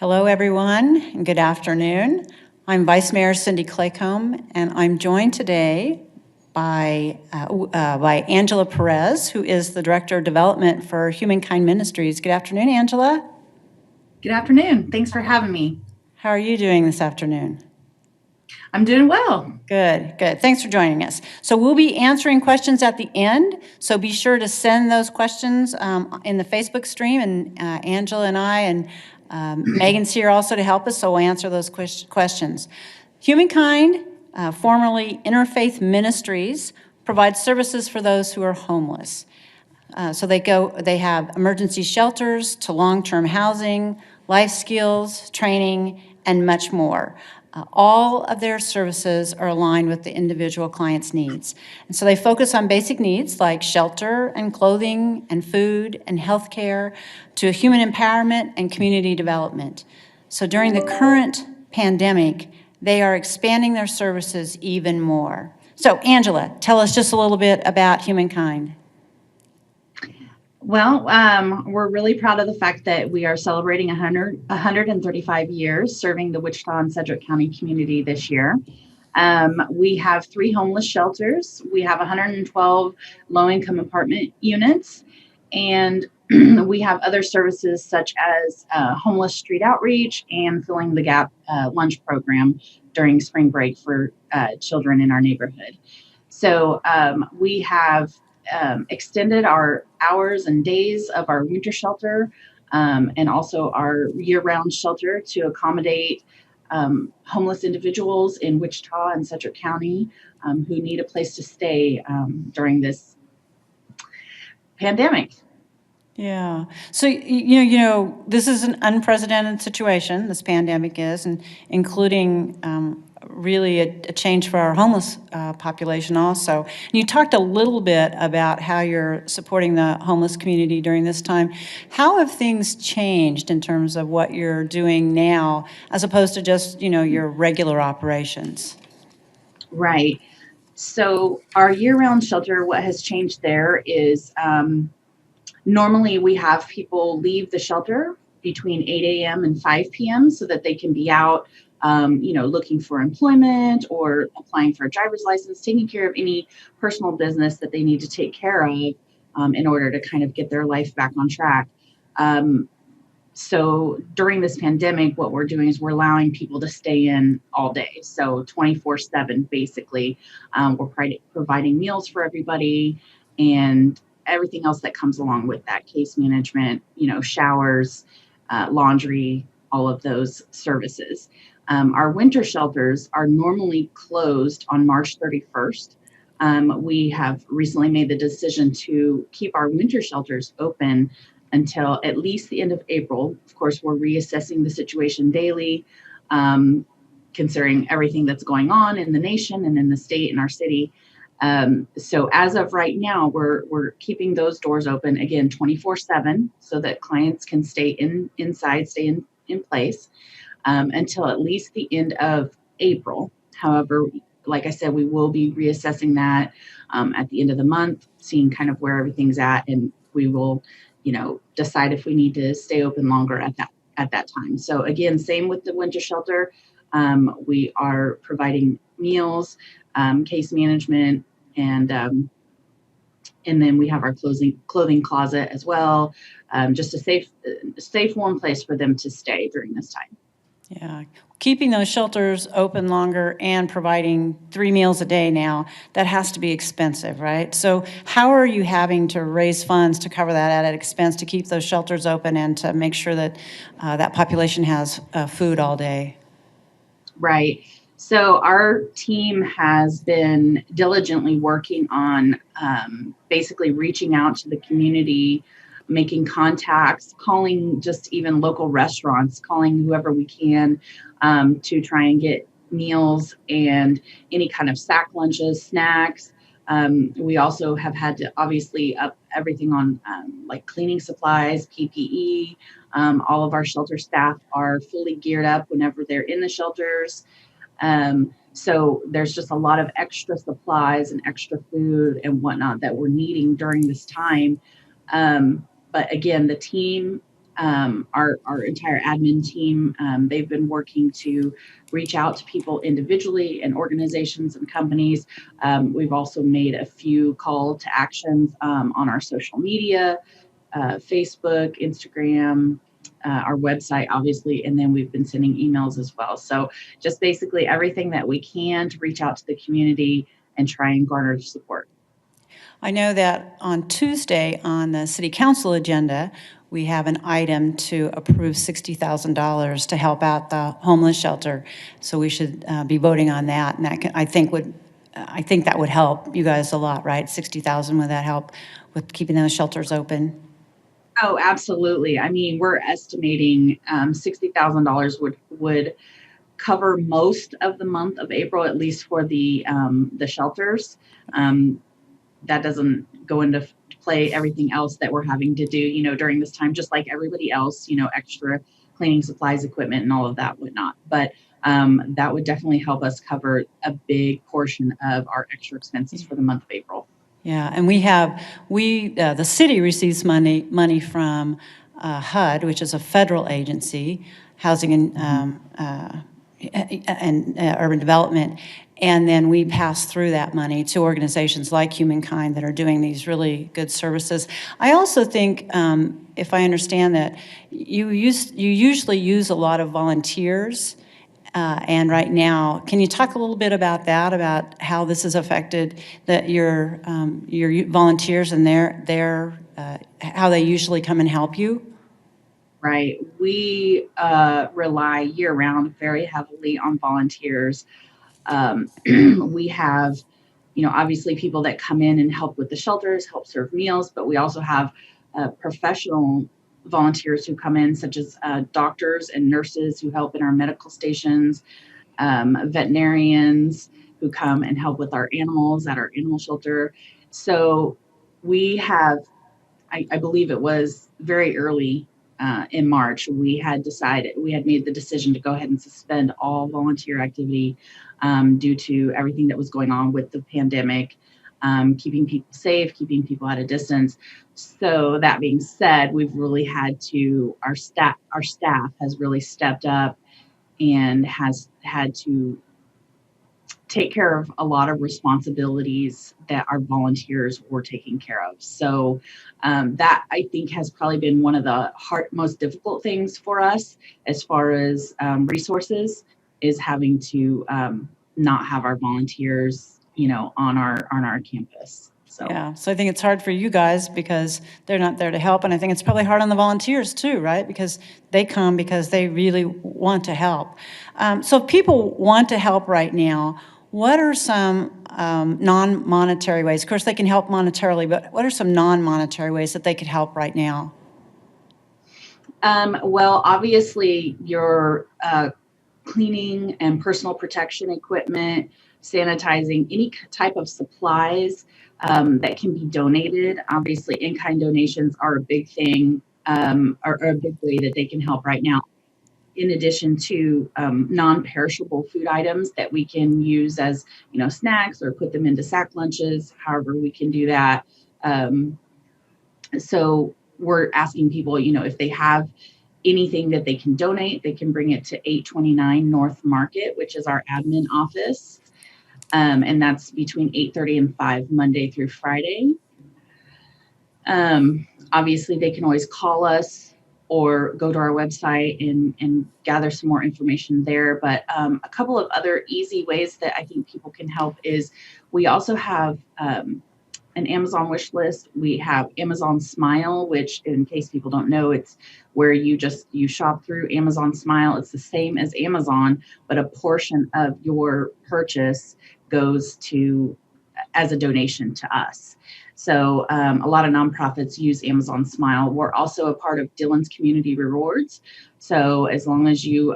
Hello, everyone, and good afternoon. I'm Vice Mayor Cindy Claycomb, and I'm joined today by Angela Perez, who is the Director of Development for Humankind Ministries. Good afternoon, Angela. Good afternoon. Thanks for having me. How are you doing this afternoon? I'm doing well. Good, good. Thanks for joining us. So we'll be answering questions at the end, so be sure to send those questions in the Facebook stream, and Angela and I and Megan's here also to help us, so we'll answer those questions. Humankind, formerly Interfaith Ministries, provides services for those who are homeless. So they have emergency shelters to long-term housing, life skills, training, and much more. All of their services are aligned with the individual client's needs. And so they focus on basic needs like shelter and clothing and food and healthcare to human empowerment and community development. So during the current pandemic, they are expanding their services even more. So Angela, tell us just a little bit about Humankind. Well, we're really proud of the fact that we are celebrating 135 years serving the Wichita and Sedgwick County community this year. We have 3 homeless shelters. We have 112 low-income apartment units, and we have other services such as homeless street outreach and Filling the Gap lunch program during spring break for children in our neighborhood. So we have extended our hours and days of our winter shelter and also our year-round shelter to accommodate homeless individuals in Wichita and Sedgwick County who need a place to stay during this pandemic. Yeah. So, this is an unprecedented situation, this pandemic is, and including really a change for our homeless population also. And you talked a little bit about how you're supporting the homeless community during this time. How have things changed in terms of what you're doing now as opposed to just, your regular operations? Right. So our year-round shelter, what has changed there is normally we have people leave the shelter between 8 a.m. and 5 p.m. so that they can be out, looking for employment or applying for a driver's license, taking care of any personal business that they need to take care of in order to kind of get their life back on track. So during this pandemic, what we're doing is we're allowing people to stay in all day. So 24/7, basically, we're providing meals for everybody and everything else that comes along with that, case management, showers, laundry, all of those services. Our winter shelters are normally closed on March 31st. We have recently made the decision to keep our winter shelters open until at least the end of April. Of course, we're reassessing the situation daily, considering everything that's going on in the nation and in the state and our city. So as of right now, we're keeping those doors open again 24/7 so that clients can stay inside, stay in place until at least the end of April. However, like I said, we will be reassessing that at the end of the month, seeing kind of where everything's at, and we will decide if we need to stay open longer at that time. So again, same with the winter shelter. We are providing meals, case management, and then we have our clothing closet as well, just a safe, warm place for them to stay during this time. Yeah, keeping those shelters open longer and providing 3 meals a day now, that has to be expensive, right? So how are you having to raise funds to cover that added expense to keep those shelters open and to make sure that that population has food all day? Right. So our team has been diligently working on basically reaching out to the community, making contacts, calling just even local restaurants, calling whoever we can to try and get meals and any kind of sack lunches, snacks. We also have had to obviously up everything on like cleaning supplies, PPE. All of our shelter staff are fully geared up whenever they're in the shelters. So there's just a lot of extra supplies and extra food and whatnot that we're needing during this time. But again, the team our entire admin team, they've been working to reach out to people individually and organizations and companies. We've also made a few call to actions on our social media, Facebook, Instagram, our website, obviously, and then we've been sending emails as well. So just basically everything that we can to reach out to the community and try and garner support. I know that on Tuesday on the city council agenda, we have an item to approve $60,000 to help out the homeless shelter. So we should be voting on that, and I think that would help you guys a lot, right? 60,000, would that help with keeping those shelters open? Oh, absolutely. I mean, we're estimating $60,000 would cover most of the month of April, at least for the shelters. That doesn't go into play everything else that we're having to do, during this time, just like everybody else, extra cleaning supplies, equipment, and all of that whatnot. But that would definitely help us cover a big portion of our extra expenses for the month of April. Yeah, and the city receives money from HUD, which is a federal agency, Housing and Urban Development, and then we pass through that money to organizations like Humankind that are doing these really good services. I also think, if I understand that, you usually use a lot of volunteers. And right now, can you talk a little bit about that, about how this has affected your volunteers and how they usually come and help you? Right. We rely year-round very heavily on volunteers. We have, obviously people that come in and help with the shelters, help serve meals, but we also have professional volunteers who come in, such as doctors and nurses who help in our medical stations, veterinarians who come and help with our animals at our animal shelter. So we have, I believe it was very early in March, we had made the decision to go ahead and suspend all volunteer activity due to everything that was going on with the pandemic, keeping people safe, keeping people at a distance. So that being said, our staff has really stepped up and has had to take care of a lot of responsibilities that our volunteers were taking care of. So that, I think, has probably been one of the most difficult things for us as far as resources, is having to not have our volunteers, on our campus. So Yeah, so I think it's hard for you guys because they're not there to help, and I think it's probably hard on the volunteers too, right? Because they come because they really want to help. So if people want to help right now, what are some non-monetary ways? Of course, they can help monetarily, but what are some non-monetary ways that they could help right now? well, obviously, your cleaning and personal protection equipment, sanitizing, any type of supplies that can be donated. Obviously, in-kind donations are a big thing, are a big way that they can help right now. In addition to non-perishable food items that we can use as, snacks, or put them into sack lunches, however we can do that. So we're asking people, if they have anything that they can donate, they can bring it to 829 North Market, which is our admin office. And that's between 8:30 and 5, Monday through Friday. Obviously, they can always call us or go to our website and gather some more information there. But a couple of other easy ways that I think people can help is, we also have an Amazon wish list. We have Amazon Smile, which, in case people don't know, it's where you shop through Amazon Smile. It's the same as Amazon, but a portion of your purchase goes as a donation to us. So a lot of nonprofits use Amazon Smile. We're also a part of Dillon's Community Rewards. So as long as you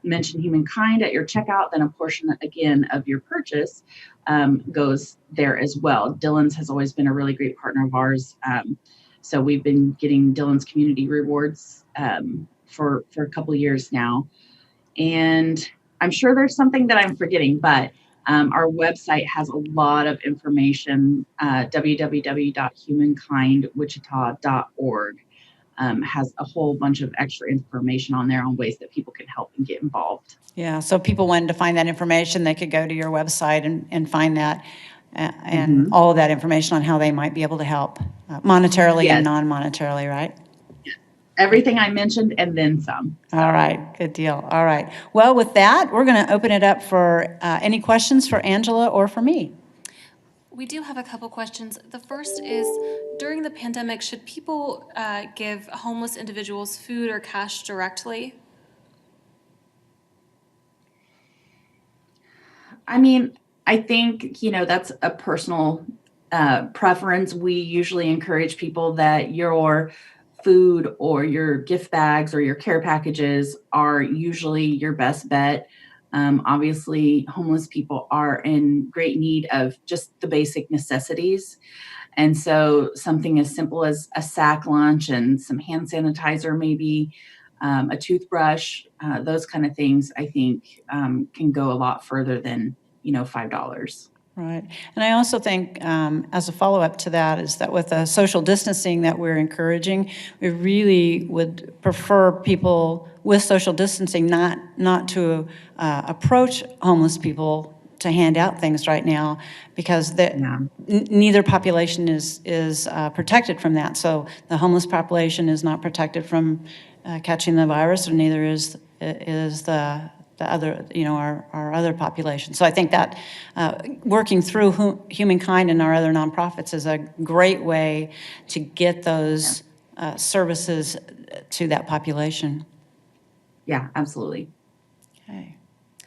mention Humankind at your checkout, then a portion, again, of your purchase goes there as well. Dillon's has always been a really great partner of ours. So we've been getting Dillon's Community Rewards for a couple of years now. And I'm sure there's something that I'm forgetting, but our website has a lot of information, www.humankindwichita.org. has a whole bunch of extra information on there on ways that people can help and get involved. Yeah, so if people wanted to find that information, they could go to your website and find that, and Mhm. all of that information on how they might be able to help, monetarily and Yes, non-monetarily, right? everything I mentioned and then some. All right, good deal. All right. Well, with that, we're going to open it up for any questions for Angela or for me. We do have a couple questions. The first is, during the pandemic, should people give homeless individuals food or cash directly? I mean, I think, that's a personal preference. We usually encourage people that your food or your gift bags or your care packages are usually your best bet. Obviously, homeless people are in great need of just the basic necessities. And so, something as simple as a sack lunch and some hand sanitizer, maybe a toothbrush, those kind of things, I think can go a lot further than, $5. Right. And I also think, as a follow-up to that, is that with the social distancing that we're encouraging, we really would prefer people with social distancing not to approach homeless people to hand out things right now, because Yeah. neither population is protected from that. So the homeless population is not protected from catching the virus, or neither is the other, our other population. So I think that working through Humankind and our other nonprofits is a great way to get those services to that population. Yeah, absolutely. Okay.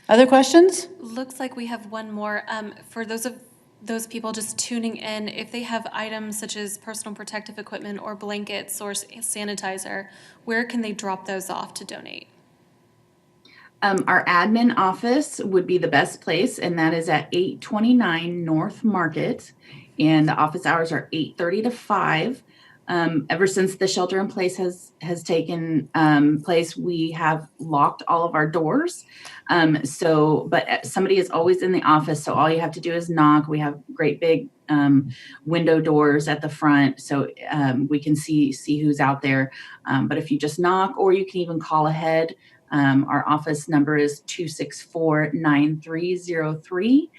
Other questions? Looks like we have one more. For those people just tuning in, if they have items such as personal protective equipment or blankets or sanitizer, where can they drop those off to donate? Our admin office would be the best place, and that is at 829 North Market. And the office hours are 8:30 to 5. Ever since the shelter in place has taken place, we have locked all of our doors. But somebody is always in the office, so all you have to do is knock. We have great big window doors at the front, so we can see who's out there. But if you just knock, or you can even call ahead. Our office number is 264-9303.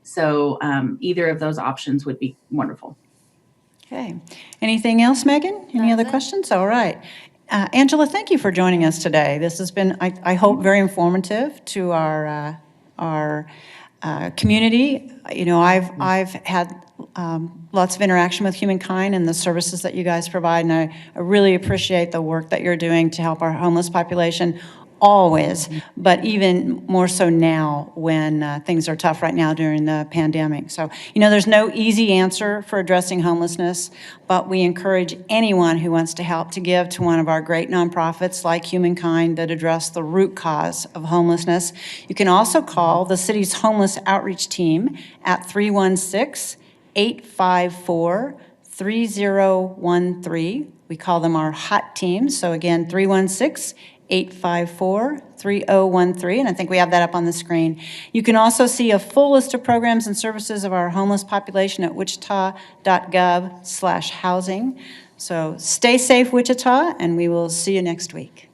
So either of those options would be wonderful. Okay. Anything else, Megan? Any other That's it. questions? All right. Angela, thank you for joining us today. This has been, I hope, very informative to our community. I've had lots of interaction with Humankind and the services that you guys provide, and I really appreciate the work that you're doing to help our homeless population always, but even more so now when things are tough right now during the pandemic. So, there's no easy answer for addressing homelessness, but we encourage anyone who wants to help to give to one of our great nonprofits like Humankind that address the root cause of homelessness. You can also call the city's homeless outreach team at 316-854-3013. We call them our hot teams. So again, 316-854-3013, and I think we have that up on the screen. You can also see a full list of programs and services of our homeless population at wichita.gov/housing. So stay safe, Wichita, and we will see you next week.